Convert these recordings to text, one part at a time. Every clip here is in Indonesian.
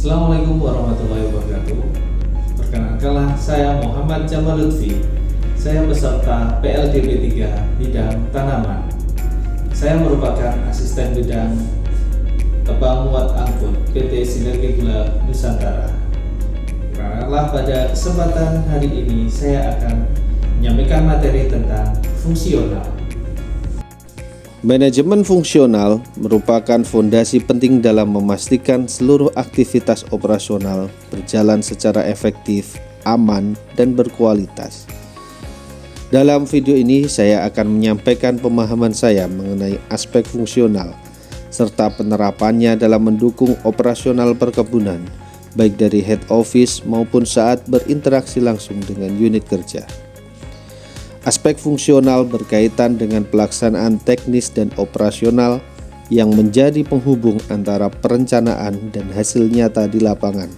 Assalamualaikum warahmatullahi wabarakatuh. Perkenalkanlah, saya Muhammad Jamal Lutfi. Saya peserta PLDB 3 bidang tanaman. Saya merupakan asisten bidang tebang muat angkut PT Sinergi Gula Nusantara. Perkenalkanlah, pada kesempatan hari ini saya akan menyampaikan materi tentang fungsional. Manajemen fungsional merupakan fondasi penting dalam memastikan seluruh aktivitas operasional berjalan secara efektif, aman, dan berkualitas. Dalam video ini saya akan menyampaikan pemahaman saya mengenai aspek fungsional serta penerapannya dalam mendukung operasional perkebunan, baik dari head office maupun saat berinteraksi langsung dengan unit kerja. Aspek fungsional berkaitan dengan pelaksanaan teknis dan operasional yang menjadi penghubung antara perencanaan dan hasil nyata di lapangan.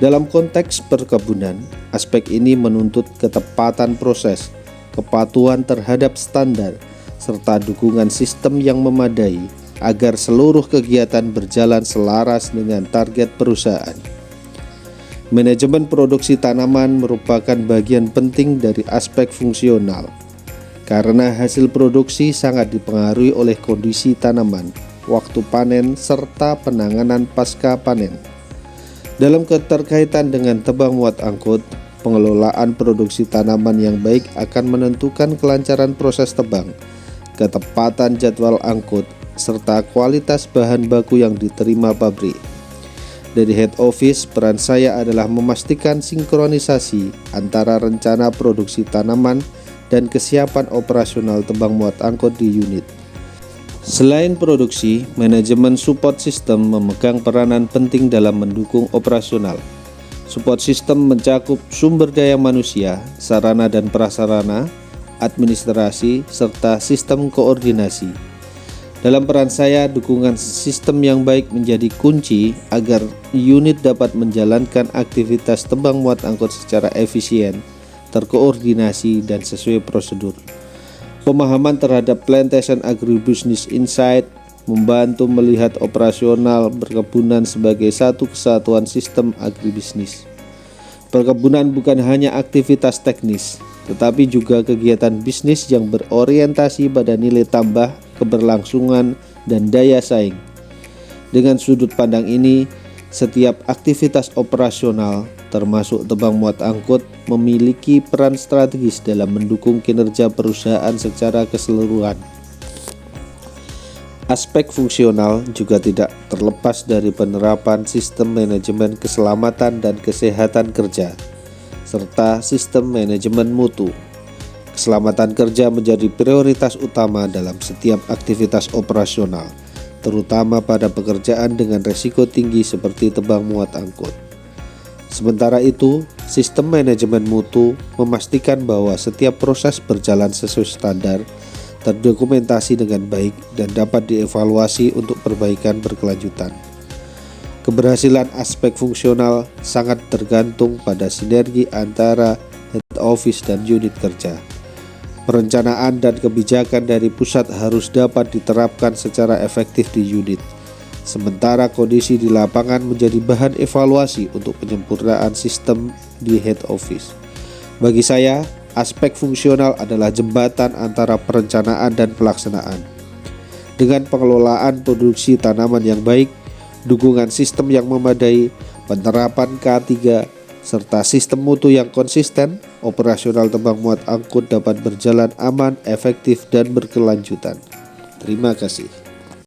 Dalam konteks perkebunan, aspek ini menuntut ketepatan proses, kepatuhan terhadap standar, serta dukungan sistem yang memadai agar seluruh kegiatan berjalan selaras dengan target perusahaan. Manajemen produksi tanaman merupakan bagian penting dari aspek fungsional, karena hasil produksi sangat dipengaruhi oleh kondisi tanaman, waktu panen, serta penanganan pasca panen. Dalam keterkaitan dengan tebang muat angkut, pengelolaan produksi tanaman yang baik akan menentukan kelancaran proses tebang, ketepatan jadwal angkut, serta kualitas bahan baku yang diterima pabrik. Dari head office, peran saya adalah memastikan sinkronisasi antara rencana produksi tanaman dan kesiapan operasional tebang muat angkut di unit. Selain produksi, manajemen support system memegang peranan penting dalam mendukung operasional. Support system mencakup sumber daya manusia, sarana dan prasarana, administrasi, serta sistem koordinasi. Dalam peran saya, dukungan sistem yang baik menjadi kunci agar unit dapat menjalankan aktivitas tebang muat angkut secara efisien, terkoordinasi, dan sesuai prosedur. Pemahaman terhadap Plantation Agribusiness Insight membantu melihat operasional perkebunan sebagai satu kesatuan sistem agribisnis. Perkebunan bukan hanya aktivitas teknis, tetapi juga kegiatan bisnis yang berorientasi pada nilai tambah, keberlangsungan, dan daya saing. Dengan sudut pandang ini, setiap aktivitas operasional, termasuk tebang muat angkut, memiliki peran strategis dalam mendukung kinerja perusahaan secara keseluruhan. Aspek fungsional juga tidak terlepas dari penerapan sistem manajemen keselamatan dan kesehatan kerja, serta sistem manajemen mutu. Keselamatan kerja menjadi prioritas utama dalam setiap aktivitas operasional, terutama pada pekerjaan dengan risiko tinggi seperti tebang muat angkut. Sementara itu, sistem manajemen mutu memastikan bahwa setiap proses berjalan sesuai standar, terdokumentasi dengan baik, dan dapat dievaluasi untuk perbaikan berkelanjutan. Keberhasilan aspek fungsional sangat tergantung pada sinergi antara head office dan unit kerja. Perencanaan dan kebijakan dari pusat harus dapat diterapkan secara efektif di unit, sementara kondisi di lapangan menjadi bahan evaluasi untuk penyempurnaan sistem di head office. Bagi saya, aspek fungsional adalah jembatan antara perencanaan dan pelaksanaan. Dengan pengelolaan produksi tanaman yang baik, dukungan sistem yang memadai, penerapan K3, serta sistem mutu yang konsisten, operasional tebang muat angkut dapat berjalan aman, efektif, dan berkelanjutan. Terima kasih.